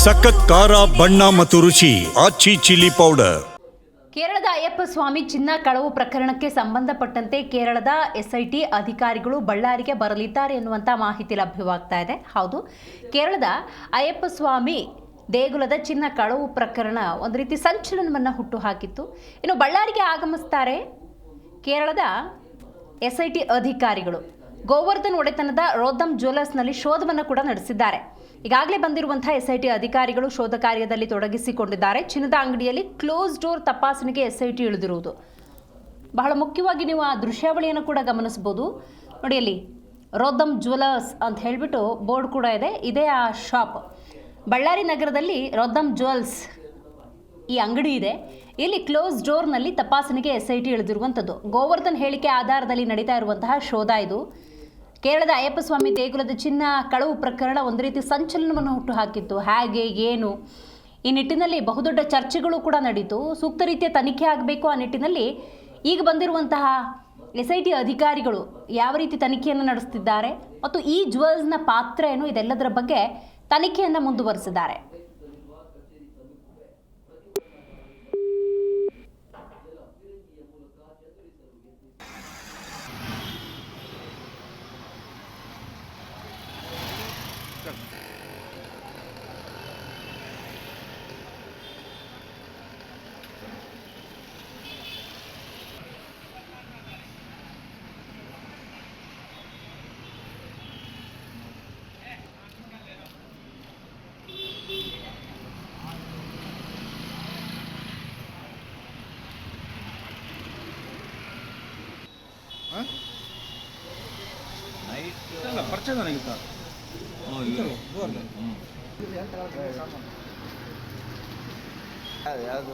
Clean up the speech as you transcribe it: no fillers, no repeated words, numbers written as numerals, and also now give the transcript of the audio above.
ಸಖತ್ ಖಾರ ಬಣ್ಣ ಮತ್ತು ರುಚಿ ಆಚಿ ಚಿಲ್ಲಿ ಪೌಡರ್. ಕೇರಳದ ಅಯ್ಯಪ್ಪ ಸ್ವಾಮಿ ಚಿನ್ನ ಕಳವು ಪ್ರಕರಣಕ್ಕೆ ಸಂಬಂಧಪಟ್ಟಂತೆ ಕೇರಳದ ಎಸ್ಐಟಿ ಅಧಿಕಾರಿಗಳು ಬಳ್ಳಾರಿಗೆ ಬರಲಿದ್ದಾರೆ ಎನ್ನುವಂಥ ಮಾಹಿತಿ ಲಭ್ಯವಾಗ್ತಾ ಇದೆ. ಹೌದು, ಕೇರಳದ ಅಯ್ಯಪ್ಪ ಸ್ವಾಮಿ ದೇಗುಲದ ಚಿನ್ನ ಕಳವು ಪ್ರಕರಣ ಒಂದು ರೀತಿ ಸಂಚಲನವನ್ನು ಹುಟ್ಟುಹಾಕಿತ್ತು. ಇನ್ನು ಬಳ್ಳಾರಿಗೆ ಆಗಮಿಸ್ತಾರೆ ಕೇರಳದ ಎಸ್ಐಟಿ ಅಧಿಕಾರಿಗಳು. ಗೋವರ್ಧನ್ ಒಡೆತನದ ರೋದಮ್ ಜ್ಯುವೆಲರ್ಸ್ನಲ್ಲಿ ಶೋಧವನ್ನು ಕೂಡ ನಡೆಸಿದ್ದಾರೆ. ಈಗಾಗಲೇ ಬಂದಿರುವಂತಹ ಎಸ್ಐಟಿ ಅಧಿಕಾರಿಗಳು ಶೋಧ ಕಾರ್ಯದಲ್ಲಿ ತೊಡಗಿಸಿಕೊಂಡಿದ್ದಾರೆ. ಚಿನ್ನದ ಅಂಗಡಿಯಲ್ಲಿ ಕ್ಲೋಸ್ ಡೋರ್ ತಪಾಸಣೆಗೆ ಎಸ್ಐಟಿ ಇಳಿದಿರುವುದು ಬಹಳ ಮುಖ್ಯವಾಗಿ ನೀವು ಆ ದೃಶ್ಯಾವಳಿಯನ್ನು ಕೂಡ ಗಮನಿಸಬಹುದು. ನೋಡಿ, ಅಲ್ಲಿ ರೋದಮ್ ಜ್ಯುವೆಲರ್ಸ್ ಅಂತ ಹೇಳಿಬಿಟ್ಟು ಬೋರ್ಡ್ ಕೂಡ ಇದೆ. ಇದೇ ಆ ಶಾಪ್. ಬಳ್ಳಾರಿ ನಗರದಲ್ಲಿ ರೋದಮ್ ಜ್ಯುವೆಲ್ಸ್ ಈ ಅಂಗಡಿ ಇದೆ. ಇಲ್ಲಿ ಕ್ಲೋಸ್ ಡೋರ್ನಲ್ಲಿ ತಪಾಸಣೆಗೆ ಎಸ್ಐಟಿ ಇಳಿದಿರುವಂಥದ್ದು. ಗೋವರ್ಧನ್ ಹೇಳಿಕೆ ಆಧಾರದಲ್ಲಿ ನಡೀತಾ ಇರುವಂತಹ ಶೋಧ ಇದು. ಕೇರಳದ ಅಯ್ಯಪ್ಪ ಸ್ವಾಮಿ ದೇಗುಲದ ಚಿನ್ನ ಕಳವು ಪ್ರಕರಣ ಒಂದು ರೀತಿ ಸಂಚಲನವನ್ನು ಹುಟ್ಟುಹಾಕಿತ್ತು. ಹೇಗೆ ಏನು ಈ ನಿಟ್ಟಿನಲ್ಲಿ ಬಹುದೊಡ್ಡ ಚರ್ಚೆಗಳು ಕೂಡ ನಡೀತು. ಸೂಕ್ತ ರೀತಿಯ ತನಿಖೆ ಆಗಬೇಕು. ಆ ನಿಟ್ಟಿನಲ್ಲಿ ಈಗ ಬಂದಿರುವಂತಹ ಎಸ್ಐಟಿ ಅಧಿಕಾರಿಗಳು ಯಾವ ರೀತಿ ತನಿಖೆಯನ್ನು ನಡೆಸುತ್ತಿದ್ದಾರೆ ಮತ್ತು ಈ ಜ್ಯುವೆಲ್ಸ್ನ ಪಾತ್ರ ಏನು, ಇದೆಲ್ಲದರ ಬಗ್ಗೆ ತನಿಖೆಯನ್ನು ಮುಂದುವರಿಸಿದ್ದಾರೆ. ಪರಿಚಯ ನನಗಿತ್ತ ಯಾವುದು